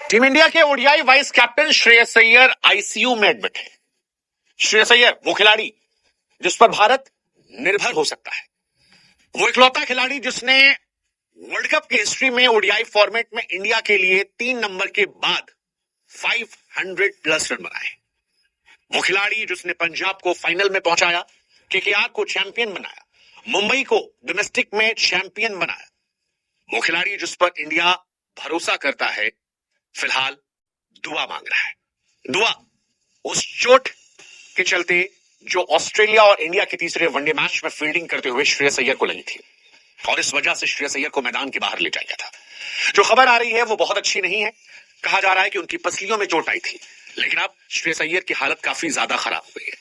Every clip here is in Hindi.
टीम इंडिया के ODI vice captain Shreyas Iyer ICU में एडमिट है। श्रेयस अय्यर वो खिलाड़ी जिस पर भारत निर्भर हो सकता है, वो इकलौता खिलाड़ी जिसने वर्ल्ड कप की हिस्ट्री में ओडीआई फॉर्मेट में इंडिया के लिए 3 नंबर के बाद 500 प्लस रन बनाए, वो खिलाड़ी जिसने पंजाब को फाइनल में पहुंचाया, केकेआर को चैंपियन बनाया, मुंबई को डोमेस्टिक में चैंपियन बनाया, वो खिलाड़ी जिस पर इंडिया भरोसा करता है, फिलहाल दुआ मांग रहा है। दुआ उस चोट के चलते जो ऑस्ट्रेलिया और इंडिया के तीसरे वनडे मैच में फील्डिंग करते हुए श्रेयस अय्यर को लगी थी और इस वजह से श्रेयस अय्यर को मैदान के बाहर ले जाया गया था। जो खबर आ रही है वो बहुत अच्छी नहीं है। कहा जा रहा है कि उनकी पसलियों में चोट आई थी, लेकिन अब श्रेयस अय्यर की हालत काफी ज्यादा खराब हुई है।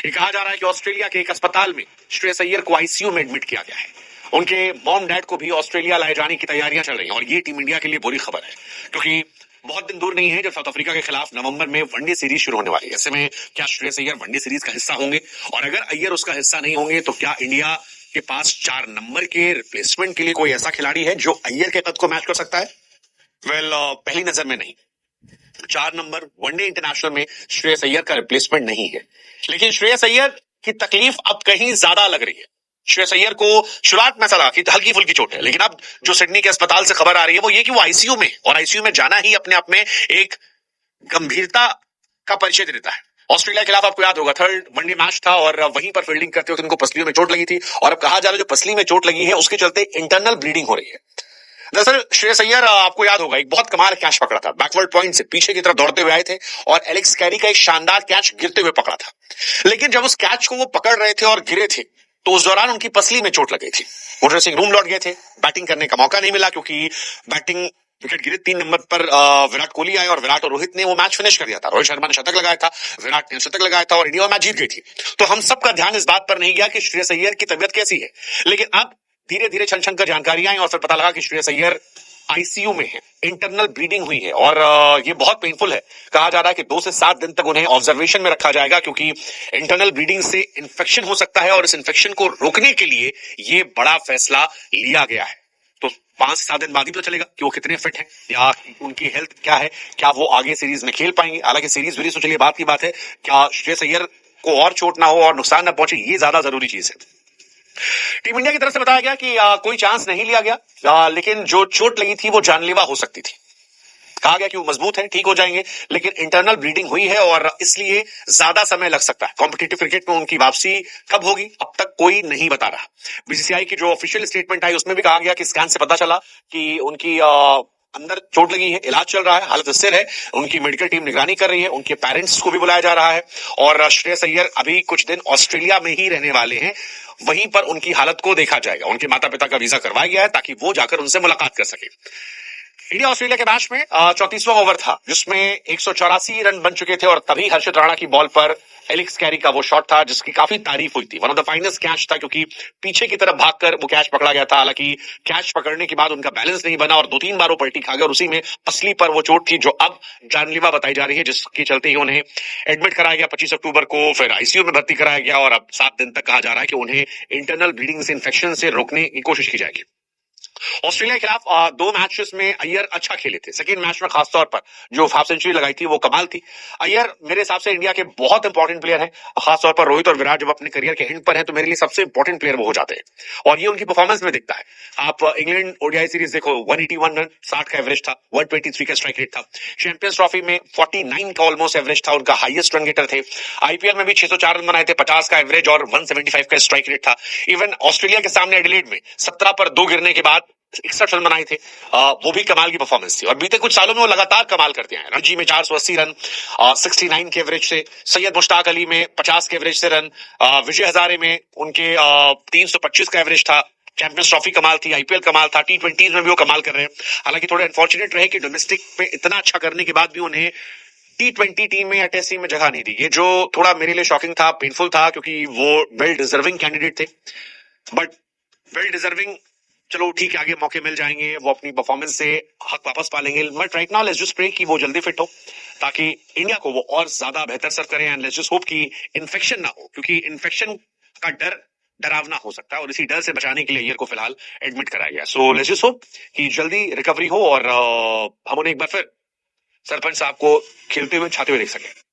ये कहा जा रहा है कि ऑस्ट्रेलिया के एक अस्पताल में श्रेयस अय्यर को आईसीयू में एडमिट किया गया है। उनके मॉम डैड को भी ऑस्ट्रेलिया लाए जाने की तैयारियां चल रही हैं और ये टीम इंडिया के लिए बुरी खबर है, क्योंकि बहुत दिन दूर नहीं है जब साउथ अफ्रीका के खिलाफ नवंबर में वनडे सीरीज शुरू होने वाली है। ऐसे में क्या श्रेयस अय्यर वनडे सीरीज का हिस्सा होंगे? और अगर अय्यर उसका हिस्सा नहीं होंगे तो क्या इंडिया के पास 4 नंबर के रिप्लेसमेंट के लिए कोई ऐसा खिलाड़ी है जो अय्यर के कद को मैच कर सकता है? पहली नजर में नहीं। 4 नंबर वनडे इंटरनेशनल में श्रेयस अय्यर का रिप्लेसमेंट नहीं है, लेकिन श्रेयस अय्यर की तकलीफ अब कहीं ज्यादा लग रही है। श्रेयस अय्यर को शुरुआत में सलाह की हल्की फुल्की चोट है, लेकिन अब जो सिडनी के अस्पताल से खबर आ रही है वो ये कि वो आईसीयू में, और आईसीयू में जाना ही अपने आप में एक गंभीरता का परिचय देता है। ऑस्ट्रेलिया के खिलाफ आपको याद होगा 3rd वनडे मैच था और वहीं पर फील्डिंग करते वक्त उनको पसलियों में चोट लगी थी और अब कहा जा रहा है जो पसली में चोट लगी है उसके चलते इंटरनल ब्लीडिंग हो रही है। दरअसल श्रेयस अय्यर आपको याद होगा एक बहुत कमाल कैच पकड़ा था, बैकवर्ड पॉइंट से पीछे की तरफ दौड़ते हुए आए थे और एलेक्स कैरी का एक शानदार कैच गिरते हुए पकड़ा था। लेकिन जब उस कैच को वो पकड़ रहे थे और गिरे थे तो उस दौरान उनकी पसली में चोट लग गई थी। वो ड्रेसिंग रूम लौट गए थे, बैटिंग करने का मौका नहीं मिला क्योंकि बैटिंग विकेट गिरे 3 नंबर पर विराट कोहली आए और विराट और रोहित ने वो मैच फिनिश कर दिया था। रोहित शर्मा ने शतक लगाया था, विराट ने शतक लगाया था और इंडिया मैच जीत गई थी। तो हम सबका ध्यान इस बात पर नहीं गया कि श्रेयस अय्यर की तबीयत कैसी है, लेकिन अब धीरे धीरे छन छन कर जानकारियां आई और फिर पता लगा कि श्रेयस अय्यर आईसीयू में है, इंटरनल ब्लीडिंग हुई है और ये बहुत पेनफुल है। कहा जा रहा है कि 2 से 7 दिन तक उन्हें ऑब्जर्वेशन में रखा जाएगा क्योंकि इंटरनल ब्लीडिंग से इन्फेक्शन हो सकता है और इस इन्फेक्शन को रोकने के लिए ये बड़ा फैसला लिया गया है। तो 5 से 7 दिन बाद ही पता चलेगा कि वो कितने फिट हैं या उनकी हेल्थ क्या है, क्या वो आगे सीरीज में खेल पाएंगे। हालांकि सीरीज विरीज तो चलिए बात की बात है, क्या श्रेयस अय्यर को और चोट ना हो और नुकसान ना पहुंचे, ये ज्यादा जरूरी चीज है। टीम इंडिया की तरफ से बताया गया कि कोई चांस नहीं लिया गया, लेकिन जो चोट लगी थी वो जानलेवा हो सकती थी। कहा गया कि वो मजबूत है, ठीक हो जाएंगे, लेकिन इंटरनल ब्लीडिंग हुई है और इसलिए ज्यादा समय लग सकता है। कॉम्पिटिटिव क्रिकेट में उनकी वापसी कब होगी अब तक कोई नहीं बता रहा। बीसीसीआई की जो ऑफिशियल स्टेटमेंट आई उसमें भी कहा गया कि स्कैन से पता चला कि उनकी अंदर चोट लगी है, इलाज चल रहा है, हालत स्थिर है, उनकी मेडिकल टीम निगरानी कर रही है, उनके पेरेंट्स को भी बुलाया जा रहा है और श्रेयस अय्यर अभी कुछ दिन ऑस्ट्रेलिया में ही रहने वाले हैं। वहीं पर उनकी हालत को देखा जाएगा। उनके माता पिता का वीजा करवाया गया है ताकि वो जाकर उनसे मुलाकात कर सके। इंडिया ऑस्ट्रेलिया के मैच में 34वां ओवर था जिसमें 184 रन बन चुके थे और तभी हर्षित राणा की बॉल पर एलेक्स कैरी का वो शॉट था जिसकी काफी तारीफ हुई थी। One of the finest catch था क्योंकि पीछे की तरफ भागकर वो कैच पकड़ा गया था। हालांकि कैच पकड़ने के बाद उनका बैलेंस नहीं बना और 2-3 बार वो पलटी खा गया और उसी में पसली पर वो चोट थी जो अब जानलेवा बताई जा रही है, जिसके चलते ही उन्हें एडमिट कराया गया 25 अक्टूबर को, फिर आईसीयू में भर्ती कराया गया और अब 7 दिन तक कहा जा रहा है कि उन्हें इंटरनल ब्लीडिंग से इन्फेक्शन से रोकने की कोशिश की जाएगी। ऑस्ट्रेलिया के खिलाफ 2 मैचेस में अय्यर अच्छा खेले थे। सेकंड मैच में खासतौर पर जो हाफ सेंचुरी लगाई थी वो कमाल थी। अय्यर मेरे हिसाब से इंडिया के बहुत इंपॉर्टेंट प्लेयर हैं। खासतौर पर रोहित और विराट जब अपने करियर के एंड पर हैं तो मेरे लिए सबसे इंपॉर्टेंट प्लेयर वो हो जाते हैं और ये उनकी परफॉर्मेंस में दिखता है। आप इंग्लैंड ओडीआई सीरीज देखो, 181 रन 60 का एवरेज था, 123 का स्ट्राइक रेट था। चैंपियंस ट्रॉफी में 49 का ऑलमोस्ट एवरेज था, उनका हाईएस्ट रन गेटर थे। आईपीएल में भी 604 रन बनाए थे, 50 का एवरेज और 175 का स्ट्राइक रेट था। इवन ऑस्ट्रेलिया के सामने एडिलेड में 17 पर 2 गिरने के बाद 61 रन बनाए थे, वो भी कमाल की परफॉर्मेंस थी और बीते कुछ सालों में वो लगातार कमाल करते हैं। रणजी में 480 रन 69 के एवरेज से, सैयद मुश्ताक अली में 50 के एवरेज से रन, विजय हजारे में उनके 325 का एवरेज था। चैंपियंस ट्रॉफी कमाल थी, आईपीएल कमाल था, टी20 में भी वो कमाल कर रहे हैं। हालांकि थोड़े अनफॉर्चुनेट रहे कि डोमेस्टिक पे इतना अच्छा करने के बाद भी उन्हें टी20 टीम में या टेस्ट टीम में जगह नहीं दी। ये जो थोड़ा मेरे लिए शॉकिंग था, पेनफुल था, क्योंकि वो वेल डिजर्विंग कैंडिडेट थे। बट वेल डिजर्विंग, चलो ठीक है, आगे मौके मिल जाएंगे, वो अपनी परफॉर्मेंस से हक वापस पा लेंगे। But right now let's just pray कि वो जल्दी फिट हो ताकि इंडिया को वो और ज्यादा बेहतर सर्व करें एंड लेट्स जस्ट होप कि इन्फेक्शन ना हो, क्योंकि इन्फेक्शन का डर डरावना हो सकता है और इसी डर से बचाने के लिए अय्यर को फिलहाल एडमिट कराया गया। सो लेट्स जस्ट होप कि जल्दी रिकवरी हो और हम उन्हें एक बार फिर सरपंच साहब को खेलते हुए छाते हुए देख सके।